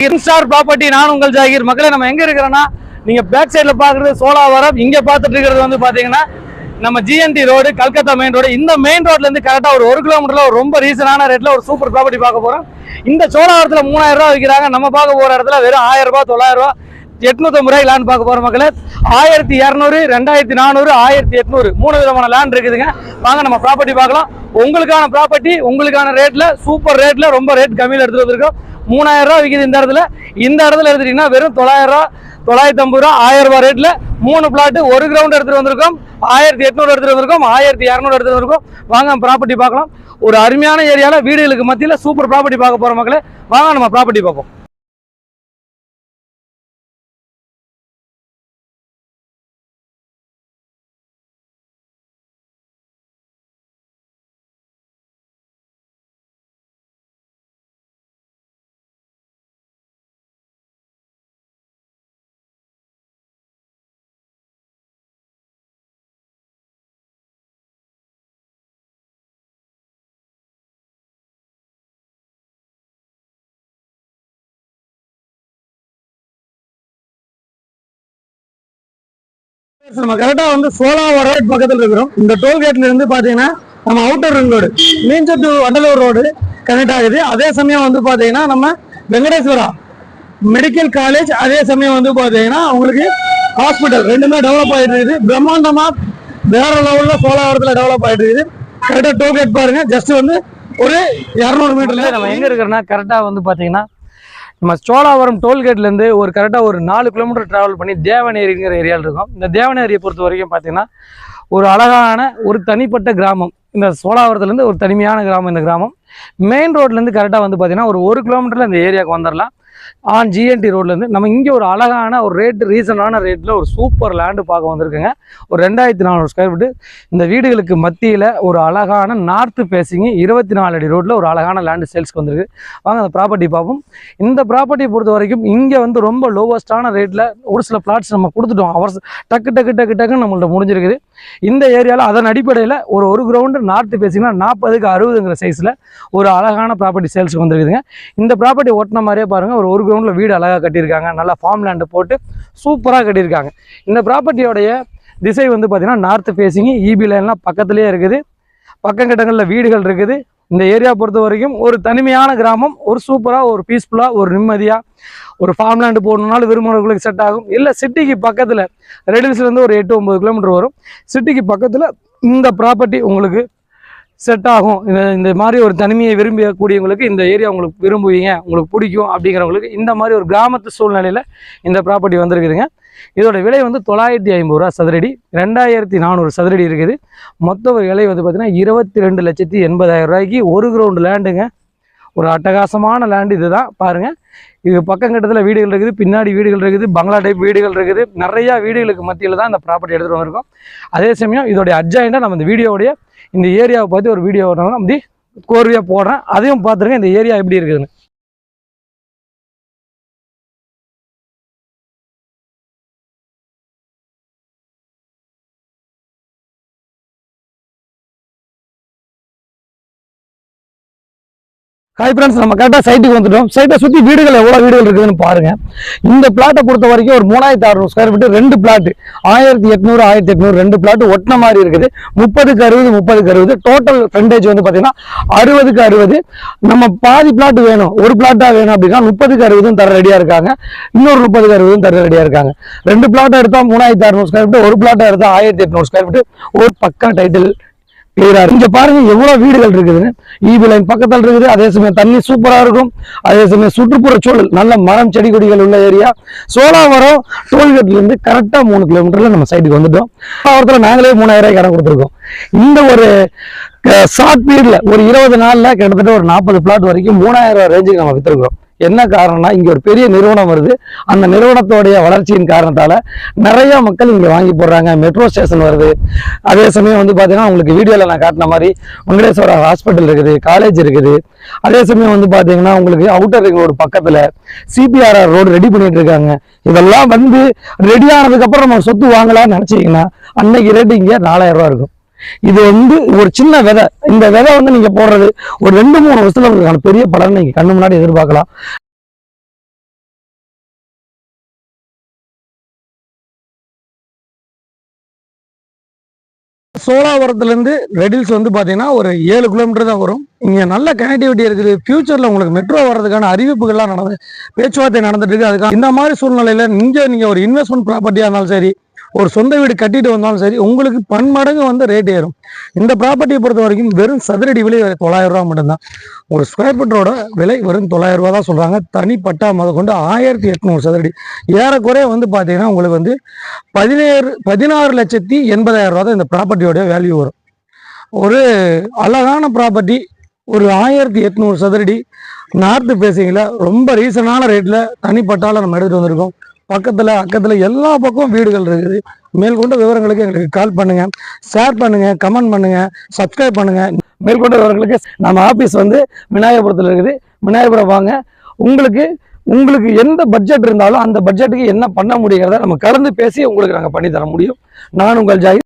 Star property, நான் உங்கள் ஜாகிர். மக்களே, நம்ம எங்க இருக்கிறோம்னா, நீங்க பேக் சைட்ல பாக்குறது சோலாவரம். இங்க பாத்துட்டு இருக்கிறது வந்து பாத்தீங்கன்னா நம்ம GND road, Calcutta main road. இந்த மெயின் ரோட்ல இருந்து கரெக்டா ஒரு கிலோமீட்டர்ல ஒரு ரொம்ப ரீசனான ரேட்ல ஒரு சூப்பர் ப்ராப்பர்ட்டி பார்க்க போறோம். இந்த சோலாவரத்துல 3000 ரூபாய் விற்கிறாங்க. நம்ம பார்க்க போற இடத்துல வெறும் 1000 ரூபாய், 900 ரூபாய், 850 ரூபாய் லேண்ட் பார்க்க போற மக்களே. 1200, 2400, 1800 3 விதமான லேண்ட் இருக்குதுங்க. வாங்க நம்ம ப்ராப்பர்ட்டி பார்க்கலாம். உங்களுக்கான ப்ராப்பர்ட்டி உங்களுக்கான ரேட்ல, சூப்பர் ரேட்ல, ரொம்ப ரேட் கம்மியில் எடுத்துட்டு வந்திருக்கோம். 3000 ரூபாய் விற்கிது இந்த இடத்துல. இந்த இடத்துல எடுத்துட்டீங்கன்னா வெறும் 900 ரூபாய், 950 ரூபாய், 1000 ரூபாய் ரேட்ல 3 பிளாட், ஒரு கிரவுண்ட் எடுத்துட்டு வந்திருக்கோம். 1800 எடுத்துட்டு வந்திருக்கோம், 1200 எடுத்துட்டு வந்திருக்கோம். வாங்க ப்ராப்பர்ட்டி பார்க்கலாம். ஒரு அருமையான ஏரியால வீடுகளுக்கு மத்தியில சூப்பர் ப்ராப்பர்ட்டி பார்க்க போற மக்களே. வாங்க நம்ம ப்ராப்பர்ட்டி பார்ப்போம். நம்ம கரெக்டா வந்து சோலாவரம் பக்கத்துல இருக்கிறோம். இந்த டோல்கேட்ல இருந்து பாத்தீங்கன்னா நம்ம அவுட்டர் ரிங் ரோடு, மீன்செட் டு வண்டலூர் ரோடு கனெக்ட் ஆகுது. அதே சமயம் வந்து பாத்தீங்கன்னா நம்ம வெங்கடேஸ்வரா மெடிக்கல் காலேஜ், அதே சமயம் வந்து பாத்தீங்கன்னா உங்களுக்கு ஹாஸ்பிட்டல், ரெண்டுமே டெவலப் ஆயிட்டு இருக்குது. பிரம்மாண்டமா வேற லெவல்ல சோலாவரத்துல டெவலப் ஆயிட்டு இருக்குது. கரெக்டா டோல்கேட் பாருங்க, ஜஸ்ட் வந்து ஒரு 200 மீட்டர்ல நம்ம எங்க இருக்கிறோம்னா, கரெக்டா வந்து பாத்தீங்கன்னா நம்ம சோலாவரம் டோல்கேட்லேருந்து ஒரு கரெக்டாக ஒரு 4 கிலோமீட்டர் ட்ராவல் பண்ணி தேவநேரிங்கிற ஏரியாவில் இருக்கும். இந்த தேவநேரியை பொறுத்த வரைக்கும் பார்த்தீங்கன்னா ஒரு அழகான ஒரு தனிப்பட்ட கிராமம். இந்த சோலாவரத்துலேருந்து ஒரு தனிமையான கிராமம் இந்த கிராமம். மெயின் ரோட்லேருந்து கரெக்டாக வந்து பார்த்தீங்கன்னா ஒரு கிலோமீட்டரில் இந்த ஏரியாவுக்கு வந்துடலாம். ஆன் ஜிஎன்டி ரோட்லேருந்து நம்ம இங்கே ஒரு அழகான ஒரு ரீசனான ரேட்டில் ஒரு சூப்பர் லேண்டு பார்க்க வந்திருக்குங்க. ஒரு 2400 ஸ்கொயர் ஃபீட்டு. இந்த வீடுகளுக்கு மத்தியில் ஒரு அழகான நார்த்து பேசிங் 24 அடி ரோட்டில் ஒரு அழகான லேண்டு சேல்ஸ்க்கு வந்திருக்கு. வாங்க அந்த ப்ராப்பர்ட்டி பார்ப்போம். இந்த ப்ராப்பர்ட்டியை பொறுத்த வரைக்கும் இங்கே வந்து ரொம்ப லோவஸ்டான ரேட்டில் ஒரு சில பிளாட்ஸ் நம்ம கொடுத்துட்டோம். அவர் டக்குன்னு நம்மள்ட்ட முடிஞ்சிருக்குது. இந்த ஏரியாவில் அதன் அடிப்படையில் ஒரு கிரவுண்டு நார்த்து பேசிங்கன்னா 40க்கு 60ங்கிற சைஸில் ஒரு அழகான ப்ராப்பர்ட்டி சேல்ஸுக்கு வந்துருக்குதுங்க. இந்த ப்ராப்பர்ட்டி ஒட்டின மாதிரியே பாருங்கள், ஒரு கிரவுண்டில் வீடு அழகாக கட்டியிருக்காங்க. நல்லா ஃபார்ம் லேண்டு போட்டு சூப்பராக கட்டியிருக்காங்க. இந்த ப்ராப்பர்ட்டியோடைய திசை வந்து பார்த்திங்கன்னா நார்த்து ஃபேஸிங், இபி லைன்லாம் பக்கத்துலேயே இருக்குது. பக்கங்கிட்டங்களில் வீடுகள் இருக்குது. இந்த ஏரியா பொறுத்த வரைக்கும் ஒரு தனிமையான கிராமம். ஒரு சூப்பராக, ஒரு பீஸ்ஃபுல்லாக, ஒரு நிம்மதியாக ஒரு ஃபார்ம் லேண்டு போடணுன்னாலும் விரும்புகிறவங்களுக்கு செட் ஆகும். இல்லை சிட்டிக்கு பக்கத்தில் ரெடில்ஸ்லேருந்து ஒரு 8-9 கிலோமீட்டர் வரும். சிட்டிக்கு பக்கத்தில் இந்த ப்ராப்பர்ட்டி உங்களுக்கு செட் ஆகும். இந்த மாதிரி ஒரு தனிமையை விரும்பக்கூடியவங்களுக்கு இந்த ஏரியா உங்களுக்கு விரும்புவீங்க, உங்களுக்கு பிடிக்கும் அப்படிங்கிறவங்களுக்கு இந்த மாதிரி ஒரு கிராமத்து சூழ்நிலையில் இந்த ப்ராப்பர்ட்டி வந்திருக்குதுங்க. இதோட விலை வந்து 950 ரூபா சதுரடி, 2400 சதுரடி இருக்குது. மொத்த விலை வந்து பார்த்தீங்கன்னா 22,80,000 ரூபாய்க்கு ஒரு கிரவுண்டு லேண்டுங்க. ஒரு அட்டகாசமான லேண்டு இதுதான் பாருங்கள். இது பக்கங்கட்டத்தில் வீடுகள் இருக்குது, பின்னாடி வீடுகள் இருக்குது, பங்களா டைப் வீடுகள் இருக்குது. நிறையா வீடுகளுக்கு மத்தியில் தான் இந்த ப்ராப்பர்ட்டி எடுத்துகிட்டு வந்திருக்கோம். அதே சமயம் இதோடைய அட்ஜாயிண்டாக நம்ம இந்த வீடியோடைய இந்த ஏரியாவை பார்த்து ஒரு வீடியோ அப்படி கோர்வையாக போடுறேன். அதையும் பார்த்துருங்க இந்த ஏரியா எப்படி இருக்குதுன்னு. ஹாய் ஃப்ரெண்ட்ஸ், நம்ம கரெக்டாக சைட்டுக்கு வந்துட்டோம். சைட்டை சுற்றி வீடுகள் எவ்வளோ வீடுகள் இருக்குதுன்னு பாருங்கள். இந்த பிளாட்டை பொறுத்த வரைக்கும் ஒரு 3600 ஸ்கொயர் ஃபீட்டு, 2 பிளாட்டு, 1800, 1800 2 பிளாட்டு ஒட்டின மாதிரி இருக்குது. 30க்கு 60, 30க்கு 60. டோட்டல் ஃப்ரண்டேஜ் வந்து பார்த்தீங்கன்னா 60க்கு 60. நம்ம பாதி பிளாட் வேணும், ஒரு பிளாட்டாக வேணும் அப்படின்னா 30க்கு 60 தர ரெடியாக இருக்காங்க. இன்னொரு 30க்கு 60 தர ரெடியாக இருக்காங்க. 2 பிளாட்டாக எடுத்தால் 3600 ஸ்கொயர் ஃபீட்டு, ஒரு பிளாட்டாக எடுத்தால் 1800 ஸ்கொயர் ஃபீட்டு. ஒரு பக்கா டைட்டில் கிளியரா இருக்கு. இங்க பாருங்க எவ்வளவு வீடுகள் இருக்குதுன்னு. இபி லைன் பக்கத்தில் இருக்குது. அதே சமயம் தண்ணி சூப்பரா இருக்கும். அதே சமயம் சுற்றுப்புற சூழல் நல்ல மரம் செடி கொடிகள் உள்ள ஏரியா. சோலாவரம் டோல்கேட்ல இருந்து கரெக்டா 3 கிலோமீட்டர்ல நம்ம சைட்டுக்கு வந்துட்டோம். சோலாவரத்துல நாங்களே 3000 ரூபாய் இடம் கொடுத்துருக்கோம். இந்த ஒரு ஷார்ட் பீரியட்ல ஒரு 20 நாள்ல கிட்டத்தட்ட ஒரு 40 பிளாட் வரைக்கும் 3000 ரூபாய் ரேஞ்சுக்கு நம்ம வித்துருக்கோம். என்ன காரணம்னா, இங்க ஒரு பெரிய நிறுவனம் வருது. அந்த நிறுவனத்தோடைய வளர்ச்சியின் காரணத்தால நிறைய மக்கள் இங்க வாங்கி போடுறாங்க. மெட்ரோ ஸ்டேஷன் வருது. அதே சமயம் வந்து பாத்தீங்கன்னா உங்களுக்கு வீடியோல நான் காட்டின மாதிரி வெங்கடேஸ்வரா ஹாஸ்பிட்டல் இருக்குது, காலேஜ் இருக்குது. அதே சமயம் வந்து பாத்தீங்கன்னா உங்களுக்கு அவுட்டர் ரிங் ரோடு பக்கத்துல சிபிஆர்ஆர் ரோடு ரெடி பண்ணிட்டு இருக்காங்க. இதெல்லாம் வந்து ரெடி ஆனதுக்கு அப்புறம் நம்ம சொத்து வாங்கலாம்னு நினைச்சீங்கன்னா அன்னைக்கு ரேட்டு இங்க 4000 ரூபாய் இருக்கும். இது வந்து ஒரு சின்ன விதை. இந்த விதை வந்து நீங்க போடுறது ஒரு 2-3 வருஷத்துல உங்களுக்கு பெரிய பலன் நீங்க கண்ணு முன்னாடி எதிர்பார்க்கலாம். சோழாவரத்துலேருந்து ரெடில்ஸ் வந்து பார்த்தீங்கன்னா ஒரு 7 கிலோமீட்டர் தான் வரும். இங்கே நல்ல கனெக்டிவிட்டி இருக்குது. ஃபியூச்சரில் உங்களுக்கு மெட்ரோ வர்றதுக்கான அறிவிப்புகள்லாம் பேச்சுவார்த்தை நடந்துட்டு இருக்கு. அதுக்காக இந்த மாதிரி சூழ்நிலையில் நீங்கள் ஒரு இன்வெஸ்ட்மெண்ட் ப்ராப்பர்ட்டியாக இருந்தாலும் சரி, ஒரு சொந்த வீடு கட்டிட்டு வந்தாலும் சரி, உங்களுக்கு பன்மடங்கு வந்து ரேட் ஏறும். இந்த ப்ராப்பர்ட்டியை பொறுத்த வரைக்கும் வெறும் சதுரடி விலை 900 ரூபா மட்டும்தான். ஒரு ஸ்கொயர் ஃபீட்டோட விலை வெறும் 900 ரூபா தான் சொல்கிறாங்க. தனி பட்டா முத கொண்டு 1800 சதுரடி. ஏறக்குறைய வந்து பார்த்தீங்கன்னா உங்களுக்கு வந்து 16,80,000 ரூபா தான் இந்த ப்ராப்பர்ட்டியோட வேல்யூ வரும். ஒரு அழகான ப்ராப்பர்ட்டி, ஒரு 1800 சதுரடி, நார்த்து பேசிங்கில் ரொம்ப ரீசனான ரேட்டில் தனிப்பட்டால நம்ம எடுத்துகிட்டு வந்திருக்கோம். பக்கத்தில் அக்கத்தில் எல்லா பக்கமும் வீடுகள் இருக்குது. மேற்கொண்ட விவரங்களுக்கு எங்களுக்கு கால் பண்ணுங்கள், ஷேர் பண்ணுங்கள், கமெண்ட் பண்ணுங்கள், சப்ஸ்கிரைப் பண்ணுங்கள். மேற்கொண்ட விவரங்களுக்கு நம்ம ஆஃபீஸ் வந்து விநாயகபுரத்தில் இருக்குது. விநாயகபுரம் வாங்க. உங்களுக்கு எந்த பட்ஜெட் இருந்தாலும் அந்த பட்ஜெட்டுக்கு என்ன பண்ண முடியுங்கிறத நம்ம கலந்து பேசி உங்களுக்கு நாங்கள் பண்ணி தர முடியும். நான் உங்கள் ஜாய்.